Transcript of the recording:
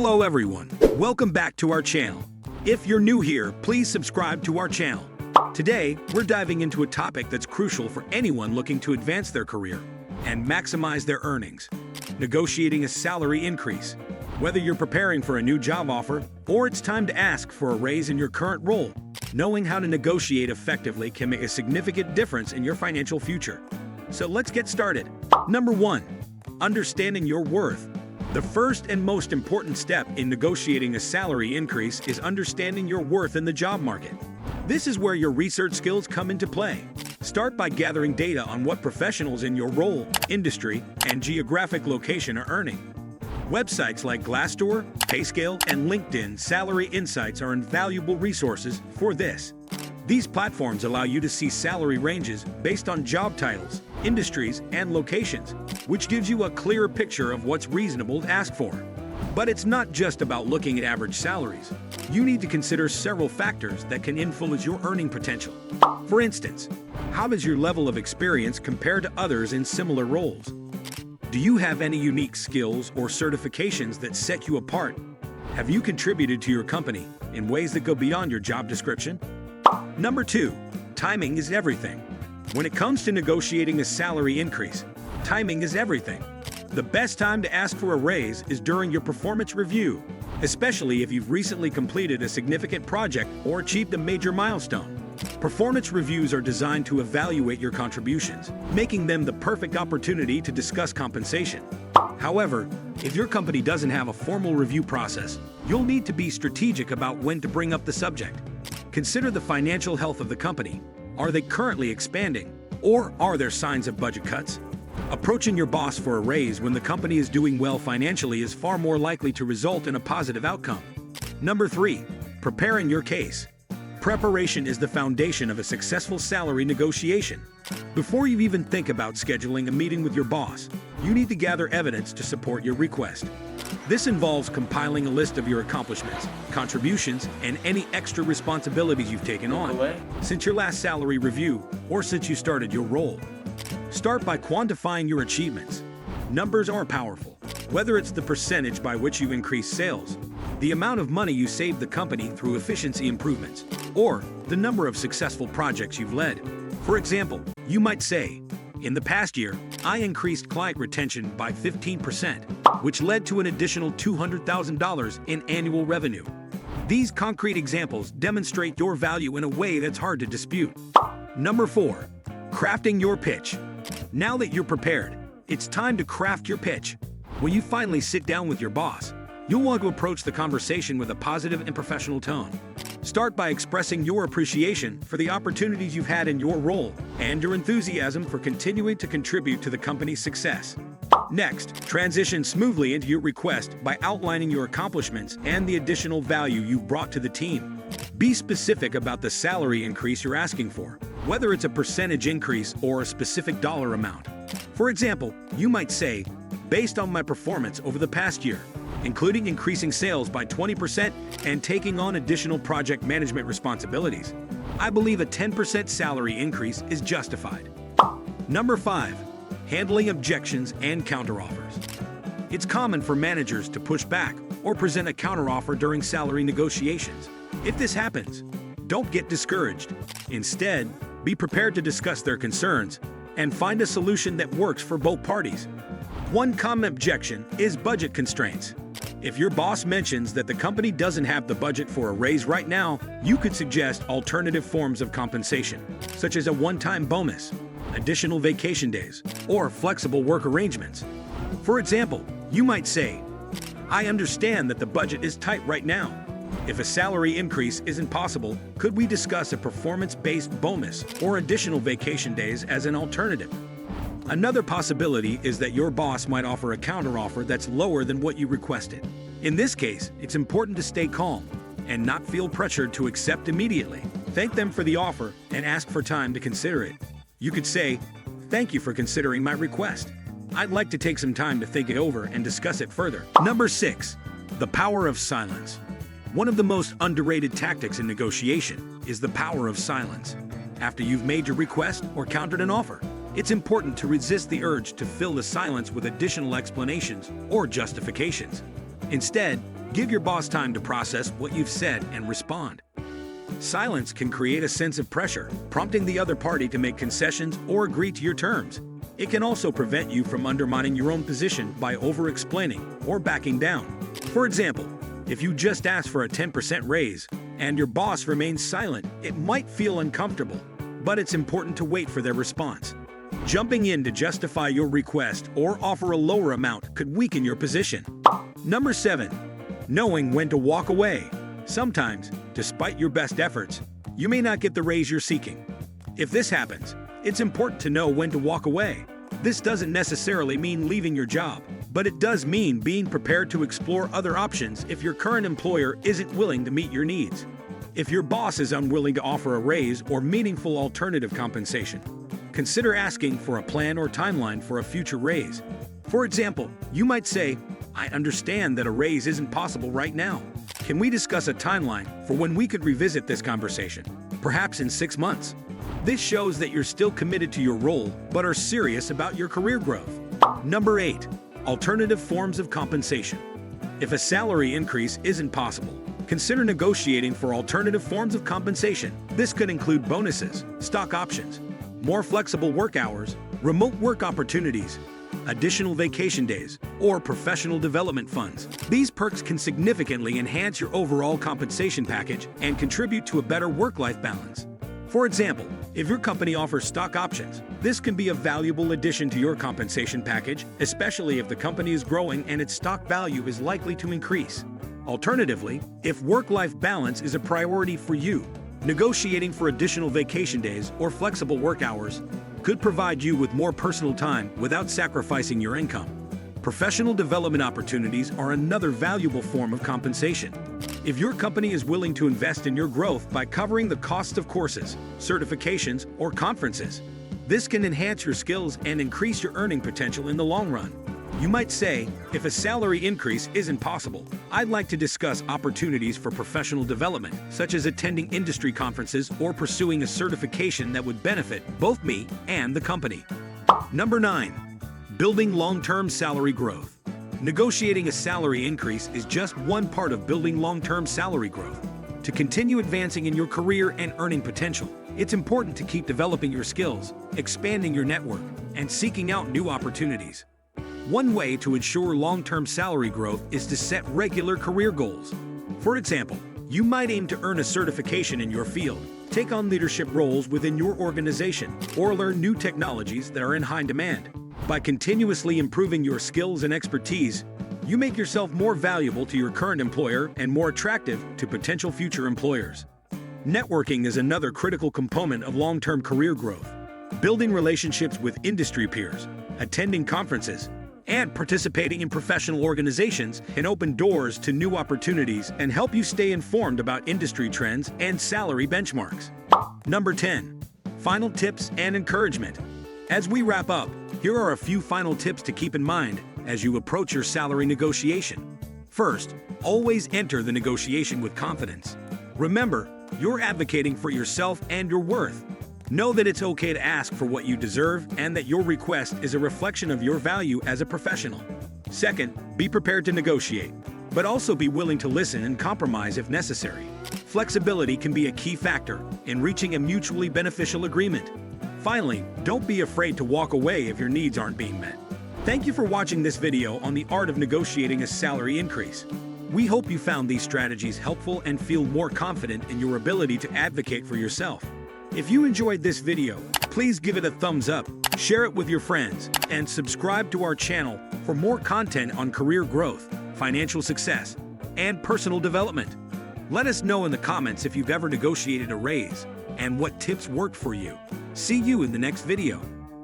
Hello everyone, welcome back to our channel. If you're new here, please subscribe to our channel. Today, we're diving into a topic that's crucial for anyone looking to advance their career and maximize their earnings: negotiating a salary increase. Whether you're preparing for a new job offer or it's time to ask for a raise in your current role, knowing how to negotiate effectively can make a significant difference in your financial future. So let's get started. Number 1, understanding your worth. The first and most important step in negotiating a salary increase is understanding your worth in the job market. This is where your research skills come into play. Start by gathering data on what professionals in your role, industry, and geographic location are earning. Websites like Glassdoor, Payscale, and LinkedIn Salary Insights are invaluable resources for this. These platforms allow you to see salary ranges based on job titles, industries, and locations, which gives you a clearer picture of what's reasonable to ask for. But it's not just about looking at average salaries. You need to consider several factors that can influence your earning potential. For instance, how does your level of experience compare to others in similar roles? Do you have any unique skills or certifications that set you apart? Have you contributed to your company in ways that go beyond your job description? Number 2, timing is everything. When it comes to negotiating a salary increase, timing is everything. The best time to ask for a raise is during your performance review, especially if you've recently completed a significant project or achieved a major milestone. Performance reviews are designed to evaluate your contributions, making them the perfect opportunity to discuss compensation. However, if your company doesn't have a formal review process, you'll need to be strategic about when to bring up the subject. Consider the financial health of the company. Are they currently expanding, or are there signs of budget cuts? Approaching your boss for a raise when the company is doing well financially is far more likely to result in a positive outcome. Number 3, preparing your case. Preparation is the foundation of a successful salary negotiation. Before you even think about scheduling a meeting with your boss, you need to gather evidence to support your request. This involves compiling a list of your accomplishments, contributions, and any extra responsibilities you've taken on since your last salary review or since you started your role. Start by quantifying your achievements. Numbers are powerful. Whether it's the percentage by which you increase sales, the amount of money you saved the company through efficiency improvements, or the number of successful projects you've led. For example, you might say, "In the past year, I increased client retention by 15%, which led to an additional $200,000 in annual revenue." These concrete examples demonstrate your value in a way that's hard to dispute. Number 4, crafting your pitch. Now that you're prepared, it's time to craft your pitch. When you finally sit down with your boss, you'll want to approach the conversation with a positive and professional tone. Start by expressing your appreciation for the opportunities you've had in your role and your enthusiasm for continuing to contribute to the company's success. Next, transition smoothly into your request by outlining your accomplishments and the additional value you've brought to the team. Be specific about the salary increase you're asking for, whether it's a percentage increase or a specific dollar amount. For example, you might say, "Based on my performance over the past year, including increasing sales by 20% and taking on additional project management responsibilities, I believe a 10% salary increase is justified." Number 5, handling objections and counteroffers. It's common for managers to push back or present a counteroffer during salary negotiations. If this happens, don't get discouraged. Instead, be prepared to discuss their concerns and find a solution that works for both parties. One common objection is budget constraints. If your boss mentions that the company doesn't have the budget for a raise right now, you could suggest alternative forms of compensation, such as a one-time bonus, additional vacation days, or flexible work arrangements. For example, you might say, "I understand that the budget is tight right now. If a salary increase isn't possible, could we discuss a performance-based bonus or additional vacation days as an alternative?" Another possibility is that your boss might offer a counteroffer that's lower than what you requested. In this case, it's important to stay calm and not feel pressured to accept immediately. Thank them for the offer and ask for time to consider it. You could say, "Thank you for considering my request. I'd like to take some time to think it over and discuss it further." Number 6, the power of silence. One of the most underrated tactics in negotiation is the power of silence. After you've made your request or countered an offer, it's important to resist the urge to fill the silence with additional explanations or justifications. Instead, Give your boss time to process what you've said and respond. Silence can create a sense of pressure, prompting the other party to make concessions or agree to your terms. It can also prevent you from undermining your own position by over-explaining or backing down. For example, if you just ask for a 10% raise and your boss remains silent, it might feel uncomfortable, but it's important to wait for their response. Jumping in to justify your request or offer a lower amount could weaken your position. Number 7. Knowing when to walk away. Sometimes, despite your best efforts, you may not get the raise you're seeking. If this happens, it's important to know when to walk away. This doesn't necessarily mean leaving your job, but it does mean being prepared to explore other options if your current employer isn't willing to meet your needs. If your boss is unwilling to offer a raise or meaningful alternative compensation, consider asking for a plan or timeline for a future raise. For example, you might say, "I understand that a raise isn't possible right now. Can we discuss a timeline for when we could revisit this conversation? Perhaps in 6 months." This shows that you're still committed to your role, but are serious about your career growth. Number 8. Alternative forms of compensation. If a salary increase isn't possible, consider negotiating for alternative forms of compensation. This could include bonuses, stock options, more flexible work hours, remote work opportunities, additional vacation days, or professional development funds. These perks can significantly enhance your overall compensation package and contribute to a better work-life balance. For example, if your company offers stock options, this can be a valuable addition to your compensation package, especially if the company is growing and its stock value is likely to increase. Alternatively, if work-life balance is a priority for you, negotiating for additional vacation days or flexible work hours could provide you with more personal time without sacrificing your income. Professional development opportunities are another valuable form of compensation. If your company is willing to invest in your growth by covering the cost of courses, certifications, or conferences, this can enhance your skills and increase your earning potential in the long run. You might say, if a salary increase isn't possible, I'd like to discuss opportunities for professional development, such as attending industry conferences or pursuing a certification that would benefit both me and the company. Number 9. Building long-term salary growth. Negotiating a salary increase is just one part of building long-term salary growth. To continue advancing in your career and earning potential, it's important to keep developing your skills, expanding your network, and seeking out new opportunities. One way to ensure long-term salary growth is to set regular career goals. For example, you might aim to earn a certification in your field, take on leadership roles within your organization, or learn new technologies that are in high demand. By continuously improving your skills and expertise, you make yourself more valuable to your current employer and more attractive to potential future employers. Networking is another critical component of long-term career growth. Building relationships with industry peers, attending conferences, and participating in professional organizations can open doors to new opportunities and help you stay informed about industry trends and salary benchmarks. Number 10. Final tips and encouragement. As we wrap up, here are a few final tips to keep in mind as you approach your salary negotiation. First, always enter the negotiation with confidence. Remember, you're advocating for yourself and your worth. Know that it's okay to ask for what you deserve and that your request is a reflection of your value as a professional. Second, be prepared to negotiate, but also be willing to listen and compromise if necessary. Flexibility can be a key factor in reaching a mutually beneficial agreement. Finally, don't be afraid to walk away if your needs aren't being met. Thank you for watching this video on the art of negotiating a salary increase. We hope you found these strategies helpful and feel more confident in your ability to advocate for yourself. If you enjoyed this video, please give it a thumbs up, share it with your friends, and subscribe to our channel for more content on career growth, financial success, and personal development. Let us know in the comments if you've ever negotiated a raise and what tips worked for you. See you in the next video.